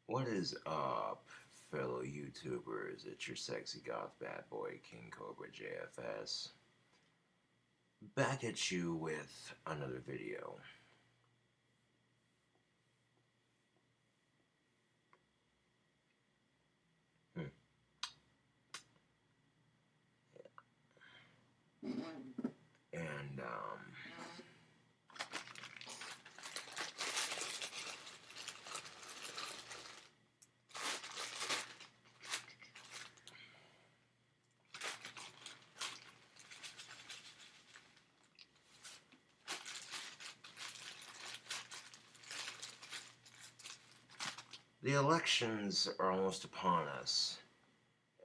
What is up, fellow YouTubers? It's your sexy goth bad boy, KingCobrAJFS, back at you with another video. Hmm. And, the elections are almost upon us.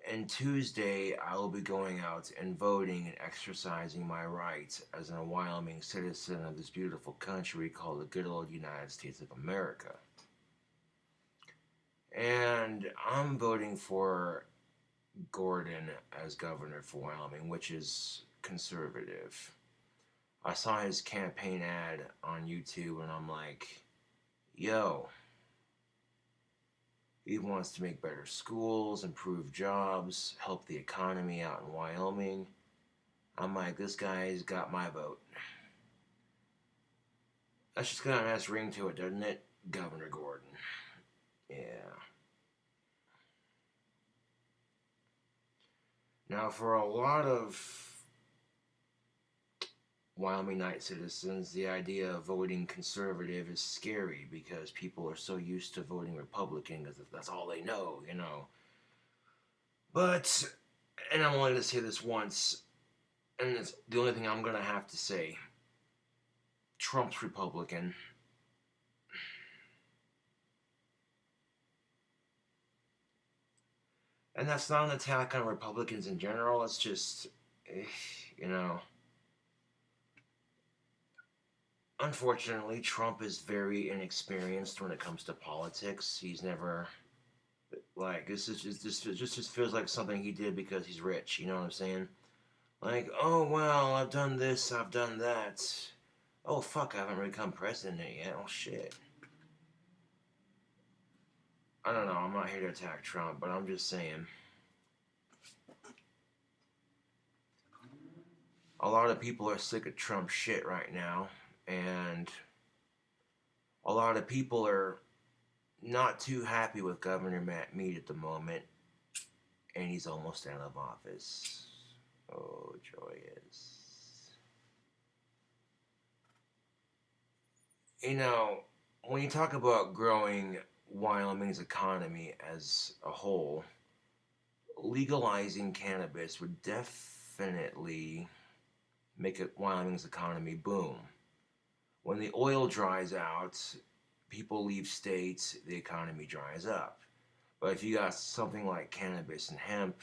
And Tuesday, I will be going out and voting and exercising my rights as a Wyoming citizen of this beautiful country called the good old United States of America. And I'm voting for Gordon as governor for Wyoming, which is conservative. I saw his campaign ad on YouTube and I'm like, yo, he wants to make better schools, improve jobs, help the economy out in Wyoming. I'm like, this guy's got my vote. That's just got a nice ring to it, doesn't it? Governor Gordon. Yeah. Now, for a lot of Wyoming citizens, the idea of voting conservative is scary because people are so used to voting Republican because that's all they know, you know. But, and I'm only going to say this once, and it's the only thing I'm going to have to say. Trump's Republican. And that's not an attack on Republicans in general, it's just, you know. Unfortunately, Trump is very inexperienced when it comes to politics. He's never, like, this is just feels like something he did because he's rich, you know what I'm saying? Like, oh, well, I've done this, I've done that. Oh, fuck, I haven't become president yet. Oh, shit. I don't know, I'm not here to attack Trump, but I'm just saying. A lot of people are sick of Trump shit right now, and a lot of people are not too happy with Governor Matt Mead at the moment, and he's almost out of office. Oh, joyous. You know, when you talk about growing Wyoming's economy as a whole, legalizing cannabis would definitely make Wyoming's economy boom. When the oil dries out, people leave states, the economy dries up. But if you got something like cannabis and hemp,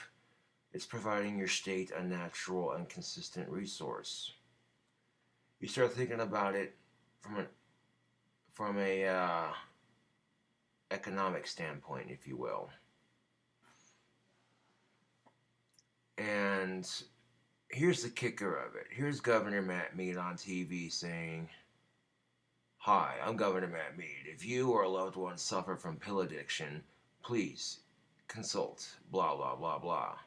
it's providing your state a natural and consistent resource. You start thinking about it from a economic standpoint, if you will. And here's the kicker of it. Here's Governor Matt Mead on TV saying, "Hi, I'm Governor Matt Mead. If you or a loved one suffer from pill addiction, please consult, blah, blah, blah, blah."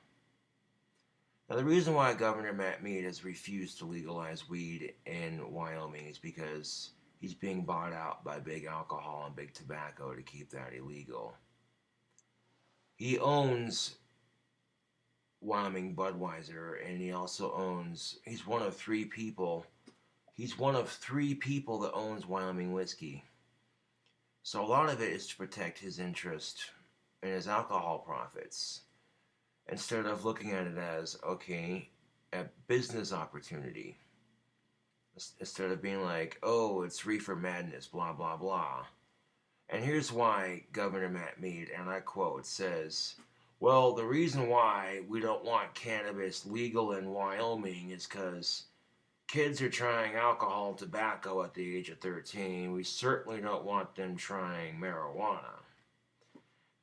Now, the reason why Governor Matt Mead has refused to legalize weed in Wyoming is because he's being bought out by big alcohol and big tobacco to keep that illegal. He owns Wyoming Budweiser, and he also owns, he's one of three people that owns Wyoming whiskey. So a lot of it is to protect his interest and his alcohol profits, instead of looking at it as, okay, a business opportunity. Instead of being like, oh, it's reefer madness, blah, blah, blah. And here's why Governor Matt Mead, and I quote, says, well, the reason why we don't want cannabis legal in Wyoming is because kids are trying alcohol and tobacco at the age of 13. We certainly don't want them trying marijuana.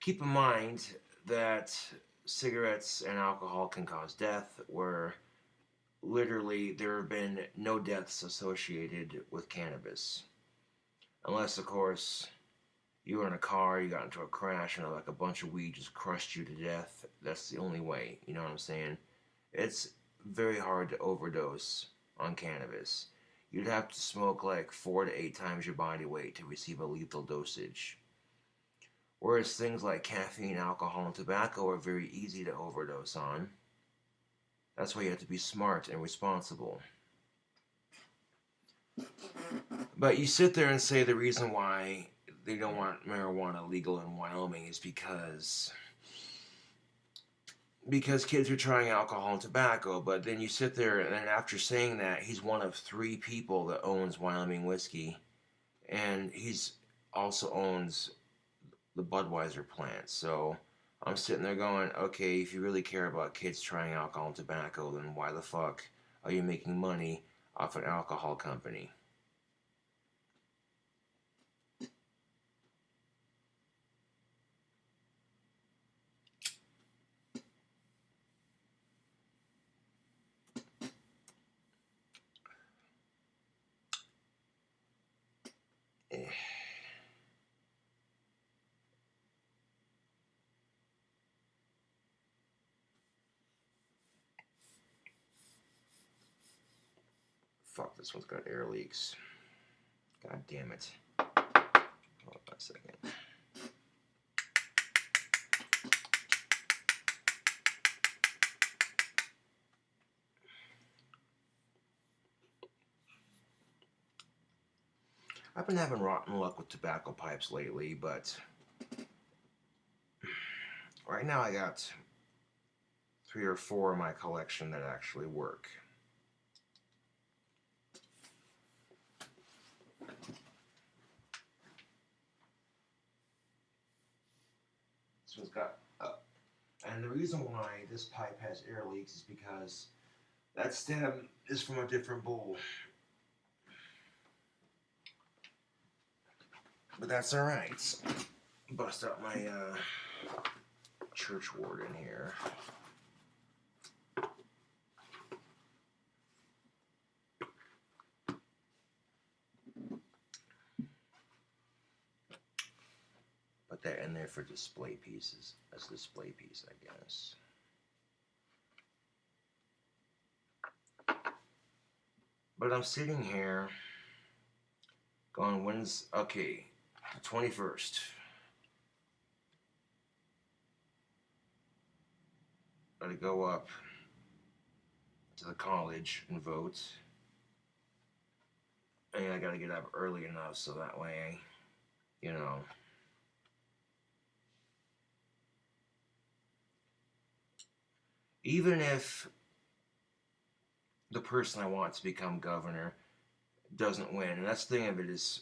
Keep in mind that cigarettes and alcohol can cause death, where literally there have been no deaths associated with cannabis. Unless, of course, You were in a car, you got into a crash, and like a bunch of weed just crushed you to death. That's the only way. You know what I'm saying? It's very hard to overdose on cannabis. You'd have to smoke like 4 to 8 times your body weight to receive a lethal dosage. Whereas things like caffeine, alcohol, and tobacco are very easy to overdose on. That's why you have to be smart and responsible. But you sit there and say the reason why they don't want marijuana legal in Wyoming is because kids are trying alcohol and tobacco. But then you sit there and after saying that, he's one of 3 people that owns Wyoming whiskey, and he's also owns the Budweiser plant. So I'm sitting there going, okay, if you really care about kids trying alcohol and tobacco, then why the fuck are you making money off an alcohol company? Eh. Fuck, this one's got air leaks. God damn it. Hold on a second. I've been having rotten luck with tobacco pipes lately, but right now I got 3 or 4 in my collection that actually work. This one's got, and the reason why this pipe has air leaks is because that stem is from a different bowl. But that's alright. Bust out my church ward in here. Put that in there for display pieces. As a display piece, I guess. But I'm sitting here going, when's, okay, the 21st. Gotta go up to the college and vote. And I gotta get up early enough so that way, you know. Even if the person I want to become governor doesn't win, and that's the thing of it is,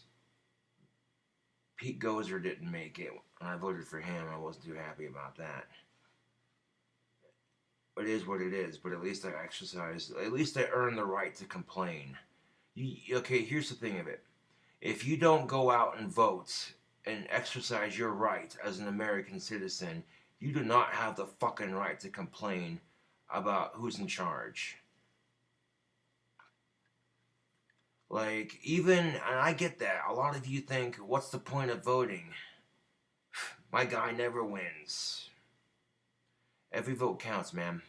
Pete Gozer didn't make it, and I voted for him. I wasn't too happy about that. It is what it is, but at least I exercised, at least I earned the right to complain. Okay, here's the thing of it. If you don't go out and vote and exercise your right as an American citizen, you do not have the fucking right to complain about who's in charge. Like, even, and I get that, a lot of you think, what's the point of voting? My guy never wins. Every vote counts, man.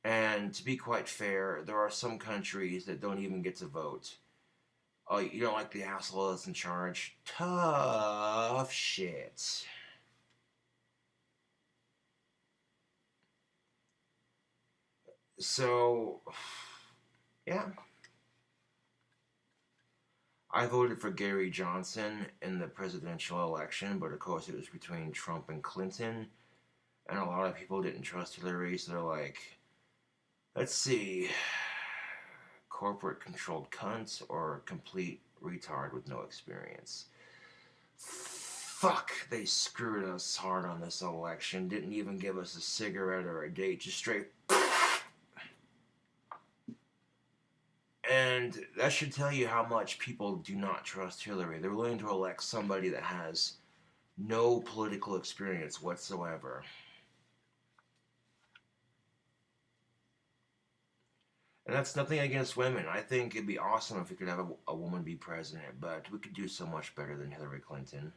And to be quite fair, there are some countries that don't even get to vote. Oh, you don't like the asshole that's in charge? Tough shit. So, yeah. I voted for Gary Johnson in the presidential election, but of course it was between Trump and Clinton. And a lot of people didn't trust Hillary, so they're like, let's see, corporate controlled cunt or complete retard with no experience. Fuck, they screwed us hard on this election. Didn't even give us a cigarette or a date, just straight. And that should tell you how much people do not trust Hillary. They're willing to elect somebody that has no political experience whatsoever. And that's nothing against women. I think it'd be awesome if we could have a woman be president, but we could do so much better than Hillary Clinton.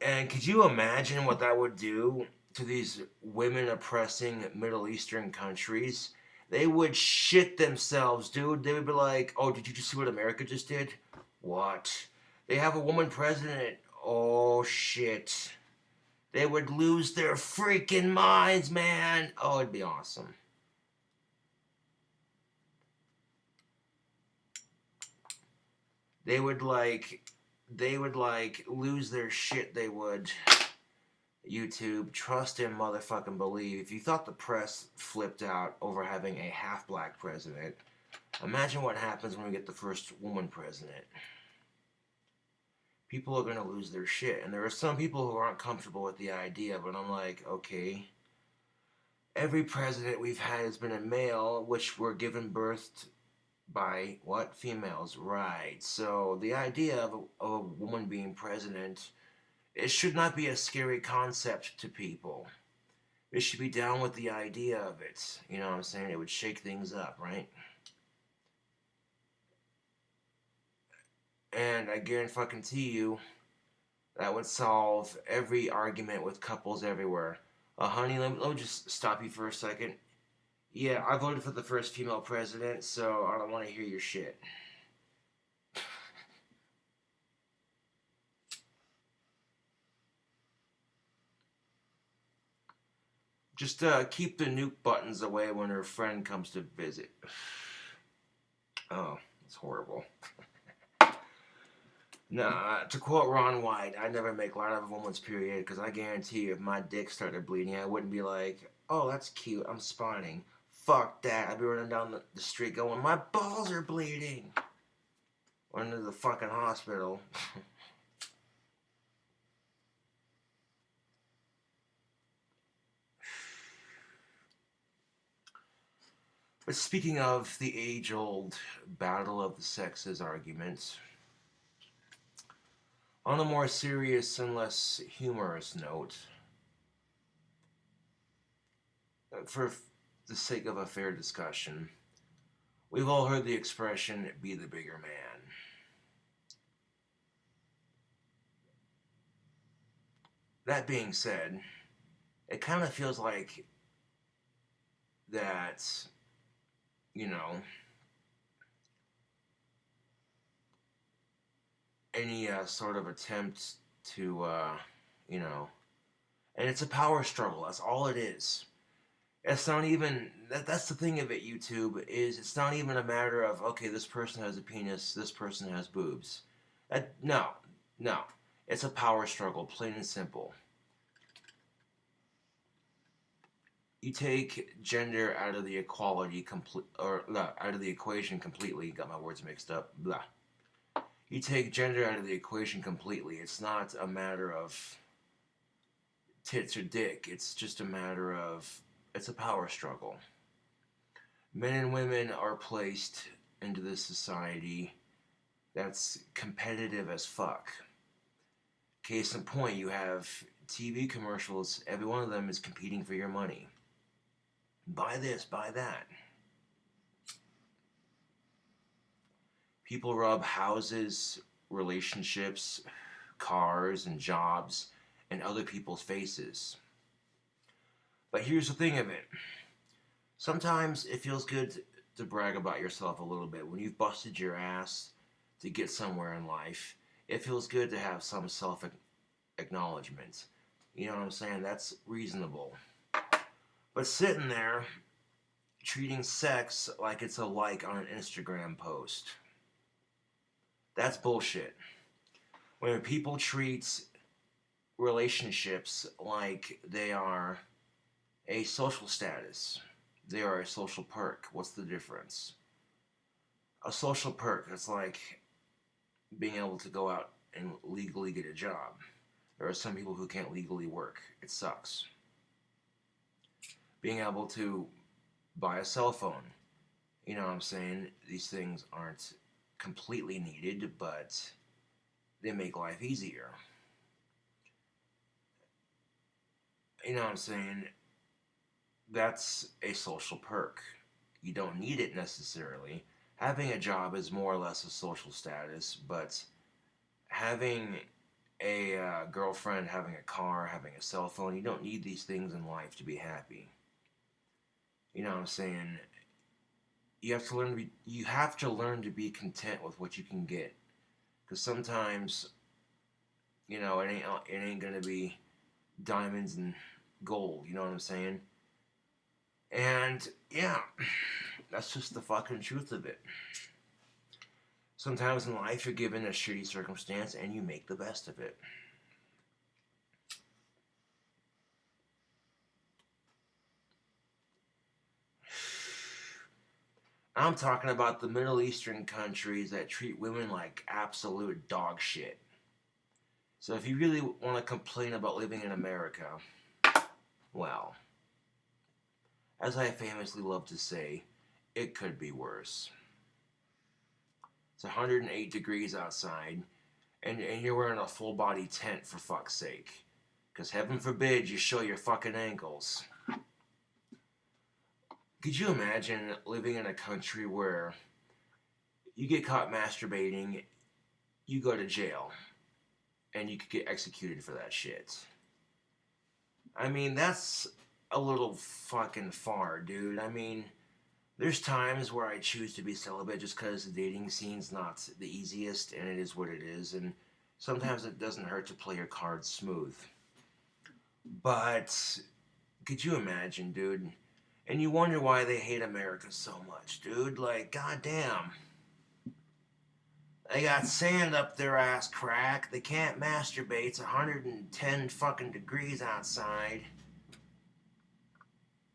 And could you imagine what that would do to these women oppressing Middle Eastern countries? They would shit themselves, dude. They would be like, oh, did you just see what America just did? What? They have a woman president. Oh, shit. They would lose their freaking minds, man. Oh, it'd be awesome. They would lose their shit. They would. YouTube, trust and motherfucking believe. If you thought the press flipped out over having a half-black president, imagine what happens when we get the first woman president. People are going to lose their shit. And there are some people who aren't comfortable with the idea, but I'm like, okay, every president we've had has been a male, which were given birth by what? Females. Right. So the idea of a woman being president, it should not be a scary concept to people. They should be down with the idea of it. You know what I'm saying? It would shake things up, right? And I guarantee you that would solve every argument with couples everywhere. Honey, let me just stop you for a second. Yeah, I voted for the first female president, so I don't want to hear your shit. Just keep the nuke buttons away when her friend comes to visit. Oh, it's horrible. Nah, to quote Ron White, I never make light of a woman's period because I guarantee you if my dick started bleeding, I wouldn't be like, oh, that's cute, I'm spawning. Fuck that. I'd be running down the street going, my balls are bleeding. Or into the fucking hospital. But speaking of the age-old battle of the sexes arguments, on a more serious and less humorous note, for the sake of a fair discussion, we've all heard the expression, be the bigger man. That being said, it kind of feels like that, you know, any sort of attempt to, you know, and it's a power struggle. That's all it is. It's not even that's the thing of it. YouTube is it's not even a matter of okay, this person has a penis, this person has boobs. No, it's a power struggle, plain and simple. You take gender out of the equality out of the equation completely. Got my words mixed up. Blah. You take gender out of the equation completely. It's not a matter of tits or dick. It's just a matter of it's a power struggle. Men and women are placed into this society that's competitive as fuck. Case in point, you have TV commercials. Every one of them is competing for your money. Buy this, buy that. People rub houses, relationships, cars, and jobs in other people's faces. But here's the thing of it. Sometimes it feels good to brag about yourself a little bit. When you've busted your ass to get somewhere in life, it feels good to have some self-acknowledgement. You know what I'm saying? That's reasonable. But sitting there, treating sex like it's a like on an Instagram post, that's bullshit. When people treat relationships like they are a social status, they are a social perk. What's the difference? A social perk, it's like being able to go out and legally get a job. There are some people who can't legally work. It sucks. Being able to buy a cell phone. You know what I'm saying? These things aren't completely needed, but they make life easier. You know what I'm saying? That's a social perk. You don't need it necessarily. Having a job is more or less a social status, but having a girlfriend, having a car, having a cell phone. You don't need these things in life to be happy. You know what I'm saying? You have to learn to be content with what you can get. Because sometimes, it ain't gonna be diamonds and gold. You know what I'm saying? And yeah, that's just the fucking truth of it. Sometimes in life, you're given a shitty circumstance and you make the best of it. I'm talking about the Middle Eastern countries that treat women like absolute dog shit. So if you really want to complain about living in America, well, as I famously love to say, it could be worse. It's 108 degrees outside, and you're wearing a full body tent for fuck's sake. Because heaven forbid you show your fucking ankles. Could you imagine living in a country where you get caught masturbating, you go to jail, and you could get executed for that shit? I mean, that's a little fucking far, dude. I mean, there's times where I choose to be celibate just because the dating scene's not the easiest, and it is what it is, and sometimes it doesn't hurt to play your cards smooth. But could you imagine, dude? And you wonder why they hate America so much, dude. Like, goddamn. They got sand up their ass crack. They can't masturbate. It's 110 fucking degrees outside.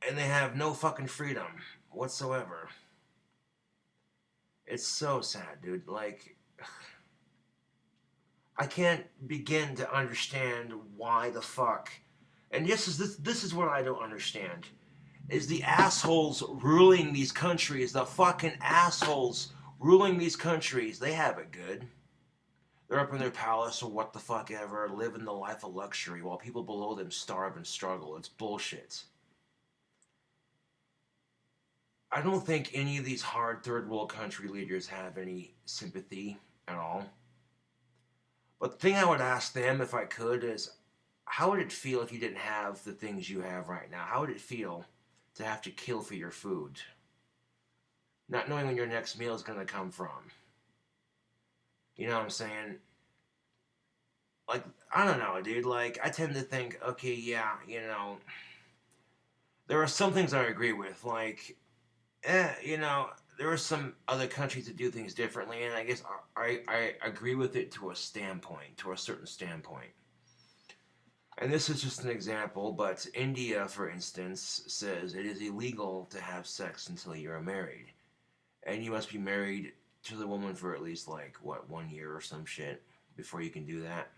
And they have no fucking freedom whatsoever. It's so sad, dude. Like, I can't begin to understand why the fuck. And this is what I don't understand. Is the assholes ruling these countries, the fucking assholes ruling these countries, they have it good. They're up in their palace or what the fuck ever, living the life of luxury while people below them starve and struggle. It's bullshit. I don't think any of these hard third world country leaders have any sympathy at all. But the thing I would ask them if I could is, how would it feel if you didn't have the things you have right now? How would it feel to have to kill for your food? Not knowing when your next meal is going to come from. You know what I'm saying? Like, I don't know, dude. Like, I tend to think, okay, yeah, there are some things I agree with. Like, there are some other countries that do things differently, and I guess I agree with it to a standpoint, to a certain standpoint. And this is just an example, but India, for instance, says it is illegal to have sex until you're married. And you must be married to the woman for at least, 1 year or some shit before you can do that.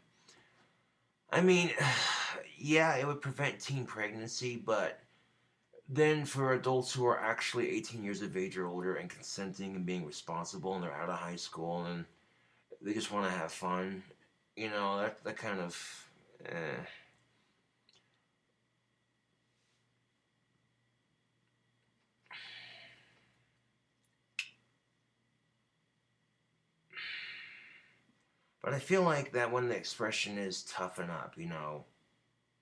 I mean, yeah, it would prevent teen pregnancy, but then for adults who are actually 18 years of age or older and consenting and being responsible and they're out of high school and they just want to have fun, that kind of... But I feel like that when the expression is toughen up,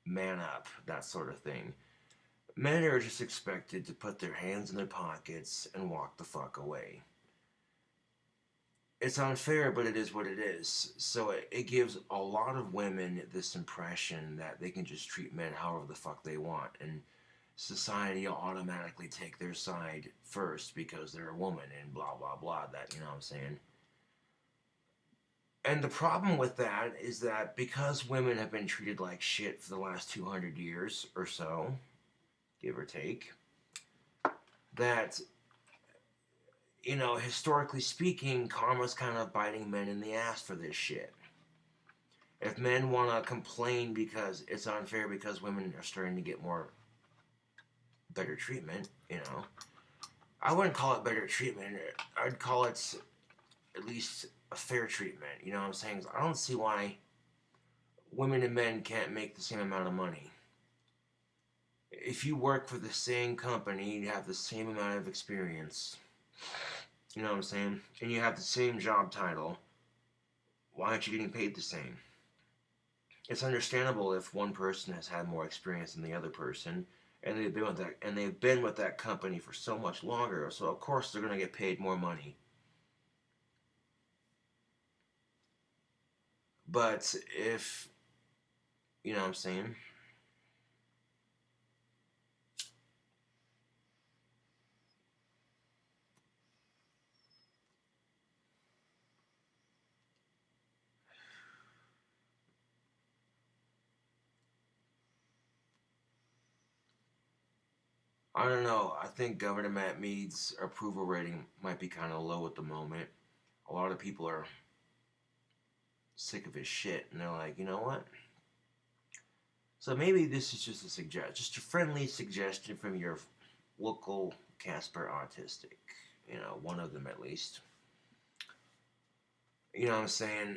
man up, that sort of thing, men are just expected to put their hands in their pockets and walk the fuck away. It's unfair, but it is what it is. So it gives a lot of women this impression that they can just treat men however the fuck they want, and society will automatically take their side first because they're a woman and blah blah blah, that, you know what I'm saying? And the problem with that is that because women have been treated like shit for the last 200 years or so, give or take, that, historically speaking, karma's kind of biting men in the ass for this shit. If men want to complain because it's unfair because women are starting to get better treatment, I wouldn't call it better treatment. I'd call it at least a fair treatment. You know what I'm saying? I don't see why women and men can't make the same amount of money. If you work for the same company, you have the same amount of experience, you know what I'm saying? And you have the same job title, why aren't you getting paid the same? it's understandable if one person has had more experience than the other person, and they've been with that company for so much longer. So of course they're gonna get paid more money. But if you know what I'm saying, I don't know. I think Governor Matt Mead's approval rating might be kind of low at the moment. A lot of people are sick of his shit, and they're like, you know what? So maybe this is just a friendly suggestion from your local Casper autistic. You know, one of them at least. You know what I'm saying?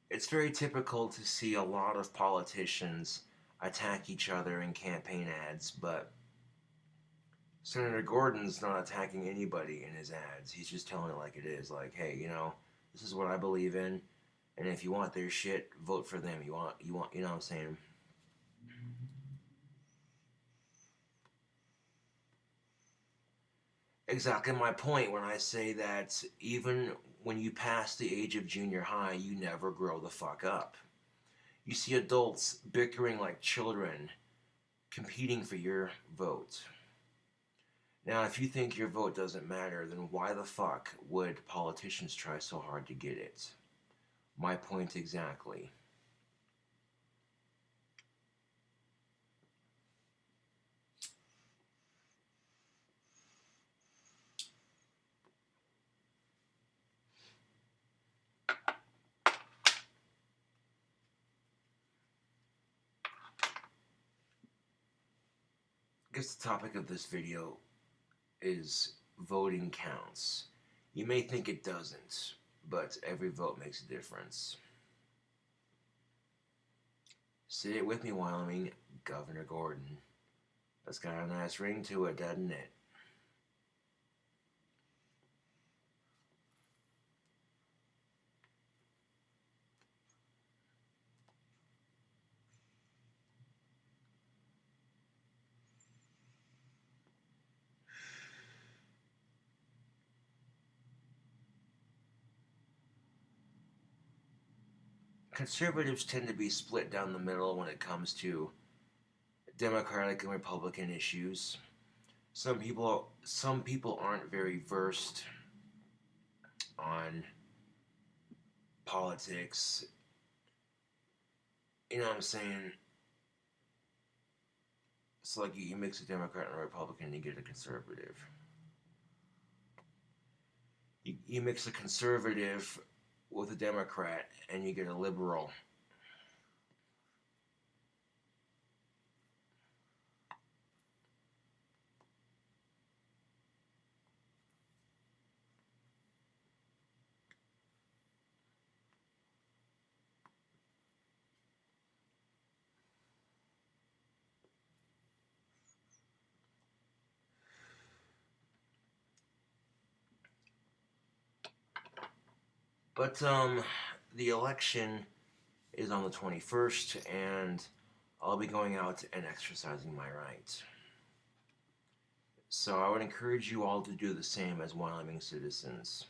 It's very typical to see a lot of politicians attack each other in campaign ads, but Senator Gordon's not attacking anybody in his ads. He's just telling it like it is. Like, hey, you know, this is what I believe in, and if you want their shit, vote for them. You know what I'm saying? Exactly my point when I say that even when you pass the age of junior high, you never grow the fuck up. You see adults bickering like children, competing for your vote. Now, if you think your vote doesn't matter, then why the fuck would politicians try so hard to get it? My point exactly. I guess the topic of this video is voting counts. You may think it doesn't, but every vote makes a difference. Say it with me, Wyoming. Governor Gordon. That's got a nice ring to it, doesn't it? Conservatives tend to be split down the middle when it comes to Democratic and Republican issues. Some people aren't very versed on politics. You know what I'm saying? It's like you mix a Democrat and a Republican, you get a conservative. You mix a conservative with a Democrat, and you get a liberal. But the election is on the 21st, and I'll be going out and exercising my right. So I would encourage you all to do the same as Wyoming citizens.